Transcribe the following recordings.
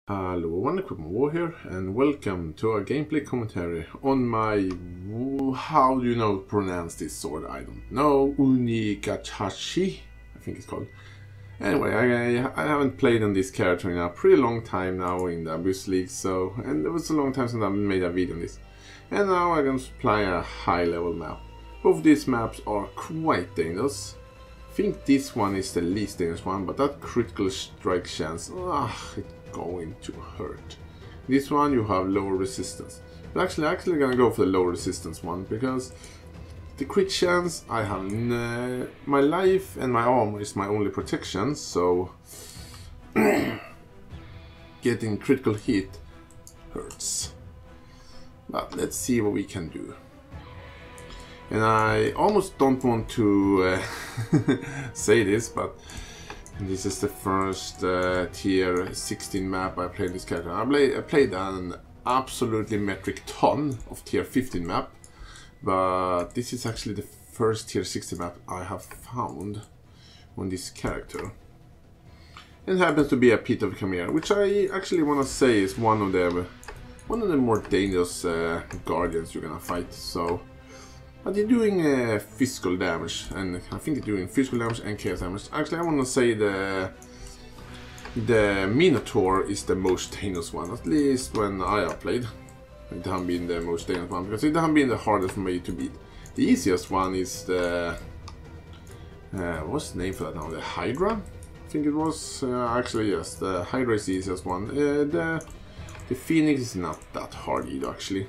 Hello everyone, Equipment War here, and welcome to a gameplay commentary on my, how do you know pronounce this sword? I don't know, Oni-Goroshi, I think it's called. Anyway, I haven't played on this character in a pretty long time now in the Abyss League, so, and it was a long time since I made a video on this. And now I'm going to apply a high level map. Both these maps are quite dangerous. I think this one is the least dangerous one, but that critical strike chance, it's going to hurt. This one you have lower resistance. But actually I'm gonna go for the lower resistance one, because the crit chance I have my life and my armor is my only protection, so getting critical hit hurts. But let's see what we can do. And I almost don't want to say this, but this is the first tier 16 map I played this character. I played an absolutely metric ton of tier 15 map, but this is actually the first tier 16 map I have found on this character. It happens to be a pit of Chimera, which I actually want to say is one of the more dangerous guardians you're gonna fight. So. But they're doing physical damage, and I think they're doing physical damage and chaos damage. Actually, I want to say the Minotaur is the most dangerous one, at least when I have played. It hasn't been the most dangerous one, because it hasn't been the hardest for me to beat. The easiest one is the... what's the name for that now? The Hydra? I think it was. Actually, yes, the Hydra is the easiest one. The Phoenix is not that hard either, actually.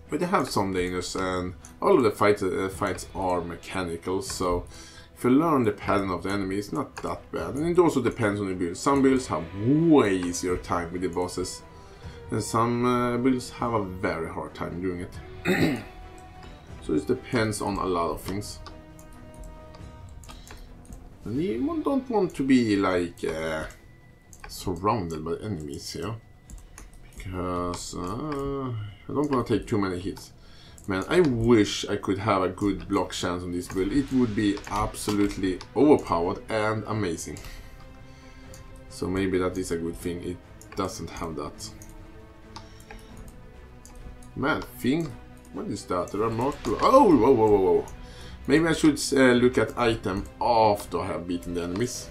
But they have some dangers, and all of the fights are mechanical, so if you learn the pattern of the enemy, it's not that bad. And it also depends on the build. Some builds have way easier time with the bosses, and some builds have a very hard time doing it. So it depends on a lot of things. And you don't want to be like surrounded by enemies here, because I don't want to take too many hits. Man, I wish I could have a good block chance on this build. It would be absolutely overpowered and amazing. So maybe that is a good thing. It doesn't have that. Man, thing? What is that? There are more to... Oh, whoa, whoa, whoa, whoa. Maybe I should look at item after I have beaten the enemies.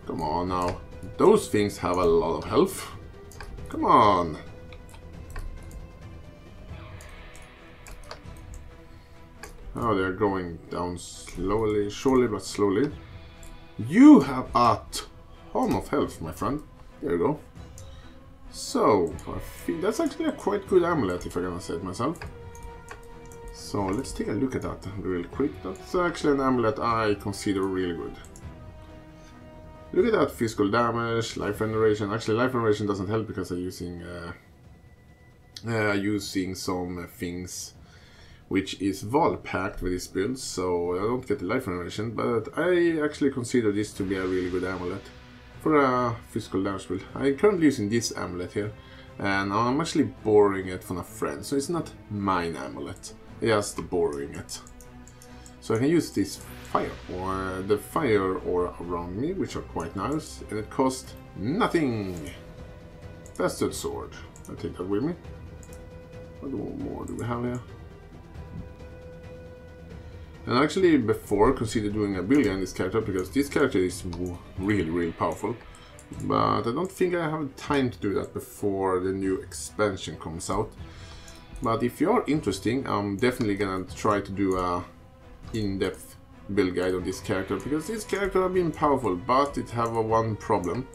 Come on now. Those things have a lot of health. Come on. Oh, they're going down slowly, surely but slowly. You have a ton of health, my friend. There you go. So, I think that's actually a quite good amulet, if I'm gonna say it myself. So, let's take a look at that real quick. That's actually an amulet I consider really good. Look at that, physical damage, life regeneration. Actually, life regeneration doesn't help because I'm using some things which is Val-packed with this build, so I don't get the life regeneration, but I actually consider this to be a really good amulet for a physical damage build. I'm currently using this amulet here, and I'm actually borrowing it from a friend, so it's not mine amulet, just borrowing it. So I can use this the fire aura around me, which are quite nice, and it costs nothing. Bastard sword. I'll take that with me. What more do we have here? And actually, before consider doing a build on this character, because this character is really powerful. But I don't think I have time to do that before the new expansion comes out. But if you are interested, I'm definitely gonna try to do a in-depth build guide on this character, because this character have been powerful, but it have one problem.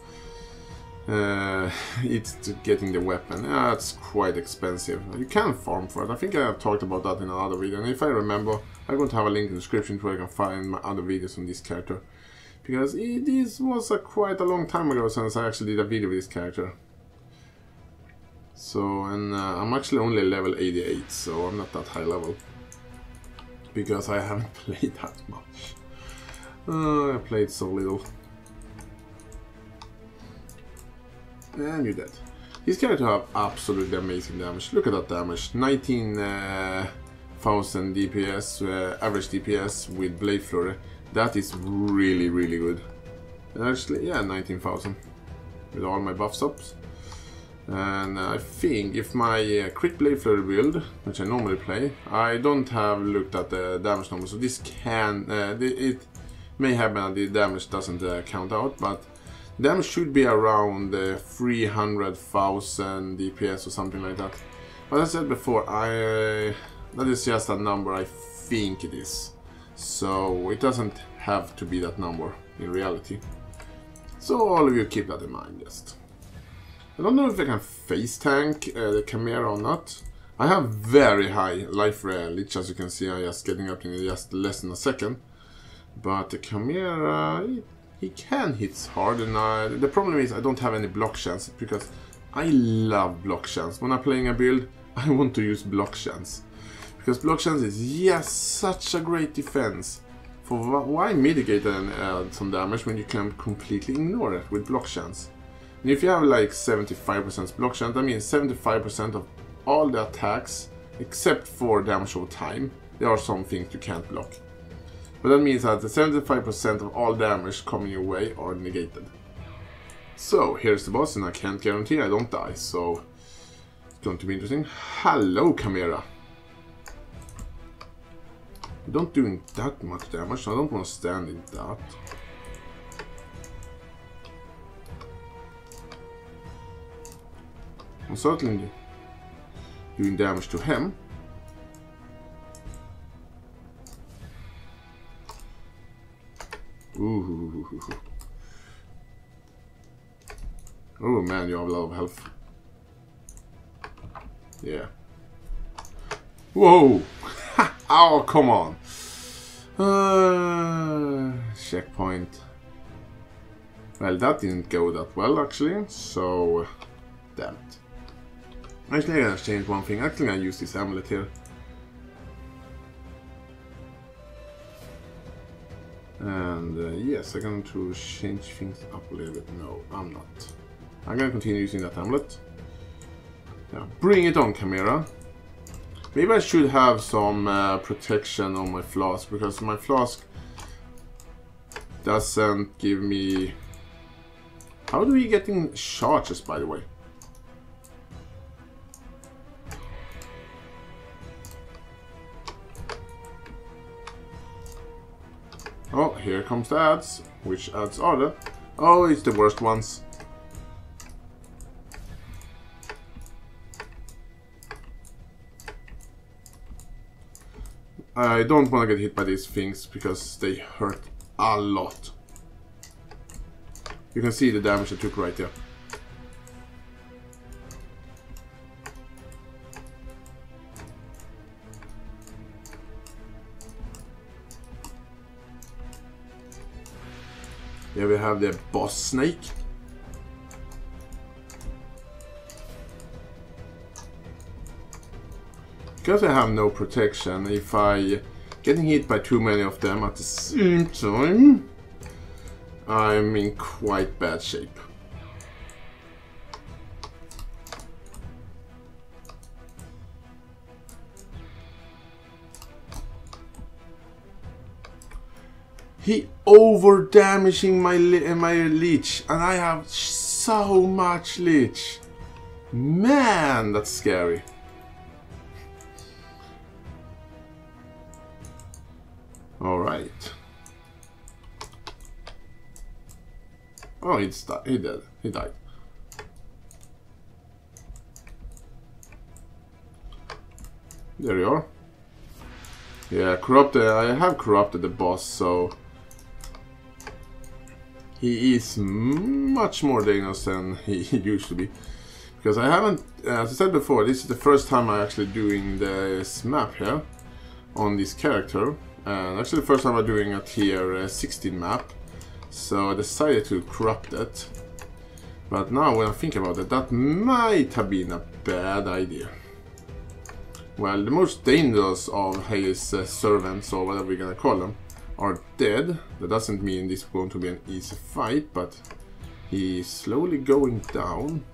It's getting the weapon. It's quite expensive. You can farm for it. I think I have talked about that in another video, and if I remember, I'm going to have a link in the description where I can find my other videos on this character, because this was quite a long time ago since I actually did a video with this character. So, and I'm actually only level 88, so I'm not that high level, because I haven't played that much. I played so little. And you're dead. These characters have absolutely amazing damage. Look at that damage. 19,000 DPS, average DPS with Blade Flurry. That is really, really good. And actually, yeah, 19,000 with all my buff stops. And I think if my crit blade flurry build, which I normally play, I don't have looked at the damage number, so this can, it may happen that the damage doesn't count out, but damage should be around 300,000 DPS or something like that. But as I said before, that is just a number I think it is. So it doesn't have to be that number in reality. So all of you keep that in mind just. I don't know if I can face tank the Chimera or not. I have very high life leech, as you can see. I'm just getting up in just less than a second. But the Chimera, he can hit hard, and the problem is I don't have any block chance, because I love block chance. When I'm playing a build, I want to use block chance. Because block chance is, yes, such a great defense. For why mitigate and add some damage when you can completely ignore it with block chance? And if you have like 75% block chance, that means 75% of all the attacks, except for damage over time, there are some things you can't block. But that means that the 75% of all damage coming your way are negated. So, here's the boss, and I can't guarantee I don't die, so it's going to be interesting. Hello, Chimera. You're not doing that much damage, so I don't want to stand in that. I'm certainly doing damage to him. Ooh. Oh man, you have a lot of health. Yeah. Whoa! Oh, come on. Checkpoint. Well, that didn't go that well, actually. So, damn it. Actually, I'm gonna change one thing. Actually, I'm gonna use this amulet here. And yes, I'm going to change things up a little bit. No, I'm not. I'm gonna continue using that amulet. Yeah, bring it on, Chimera. Maybe I should have some protection on my flask, because my flask doesn't give me... How do we get in charges, by the way? Oh, here comes the ads. Which ads are there? Oh, it's the worst ones. I don't want to get hit by these things because they hurt a lot. You can see the damage I took right there. Here we have the boss snake. Because I have no protection, if I getting hit by too many of them at the same time, I'm in quite bad shape. He over damaging my leech, and I have so much leech. Man, that's scary. All right. Oh, he dead. He died. There you are. Yeah, corrupted. I have corrupted the boss, so he is much more dangerous than he used to be. Because I haven't, as I said before, this is the first time I'm actually doing this map here on this character. And actually the first time I'm doing a tier 16 map. So I decided to corrupt it. But now when I think about it, that might have been a bad idea. Well, the most dangerous of his servants, or whatever we're gonna call them, are dead. That doesn't mean this is going to be an easy fight, but he's slowly going down.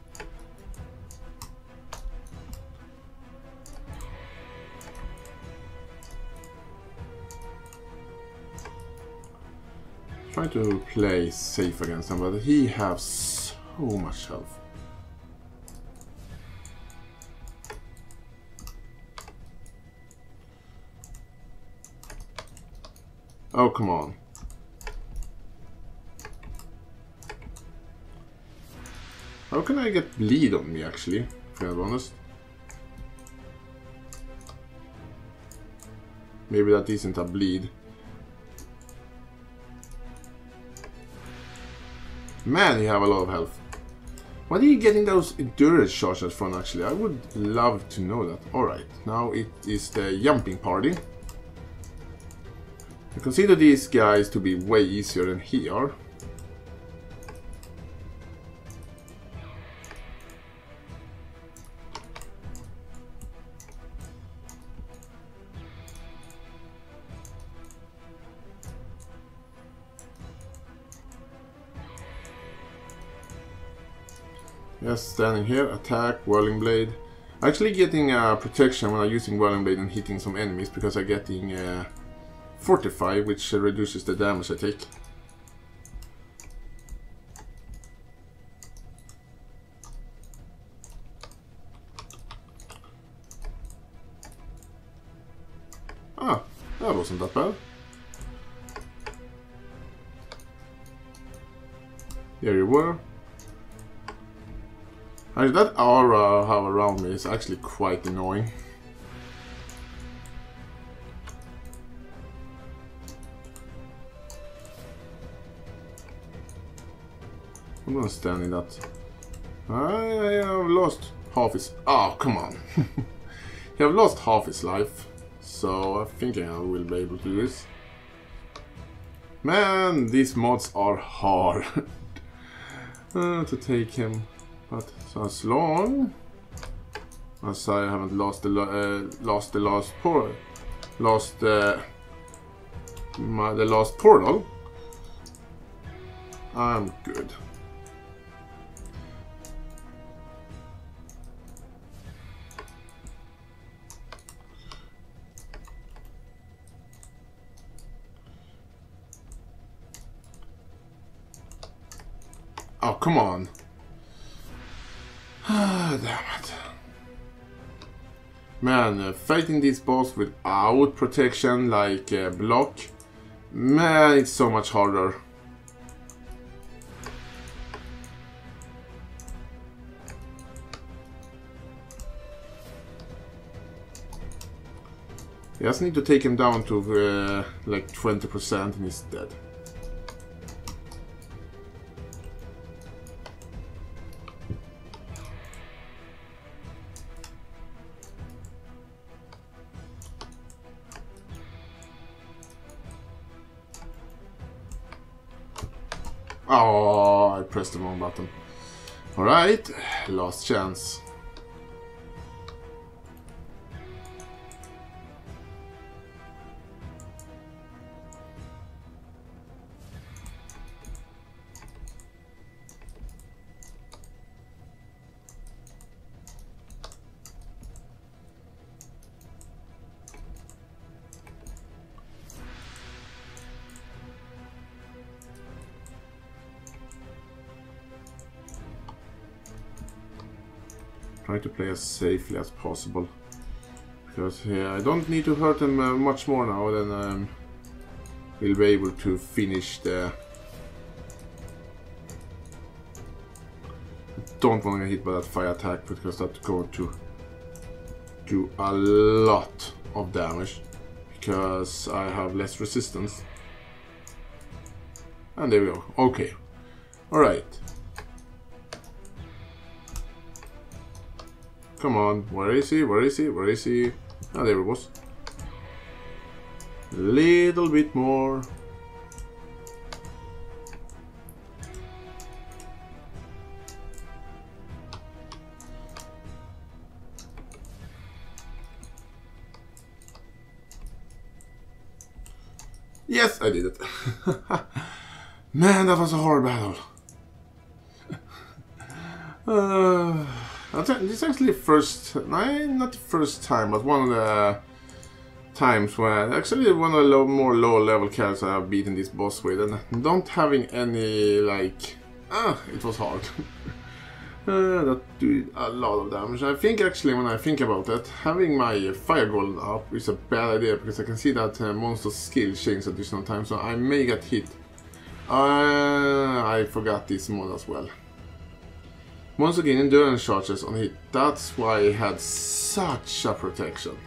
Trying to play safe against him, but he has so much health. Oh, come on. How can I get bleed on me, actually, to be honest? Maybe that isn't a bleed. Man, you have a lot of health. What are you getting those endurance charges from, actually? I would love to know that. Alright, now it is the jumping party. I consider these guys to be way easier than here. Yes, standing here, attack, whirling blade. Actually getting protection when I'm using whirling blade and hitting some enemies because I'm getting fortify, which reduces the damage I take. Ah, that wasn't that bad. There you were. Actually, that aura I have around me is actually quite annoying. I'm gonna stand in that. I have lost half his... Oh, come on. He have lost half his life. So I think I will be able to do this. Man, these mods are hard to take him. But as long as I haven't lost the last portal, I'm good. Oh, come on. Ah, damn it. Man, fighting this boss without protection, like block, man, it's so much harder. I just need to take him down to like 20% and he's dead. Oh, I pressed the wrong button. Alright, last chance. Try to play as safely as possible, because I don't need to hurt him much more now. Then we'll be able to finish the. Don't want to get hit by that fire attack because that's going to do a lot of damage because I have less resistance. And there we go. Okay. All right. Come on, where is he? Where is he? Where is he? Ah, there it was. Little bit more. Yes, I did it. Man, that was a hard battle. This is actually not the first time, but one of the times where actually one of the more low level characters I have beaten this boss with, and don't having any like it was hard. That did a lot of damage. I think actually when I think about that, having my fire golem up is a bad idea because I can see that monster's skill change additional time, so I may get hit. I forgot this mod as well. Monster gain endurance charges on hit. That's why it had such a protection.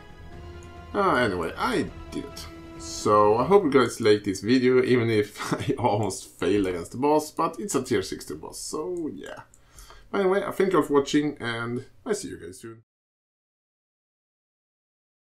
Anyway, I did it. So I hope you guys liked this video, even if I almost failed against the boss, but it's a tier 60 boss, so yeah. Anyway, I thank you all for watching, and I see you guys soon.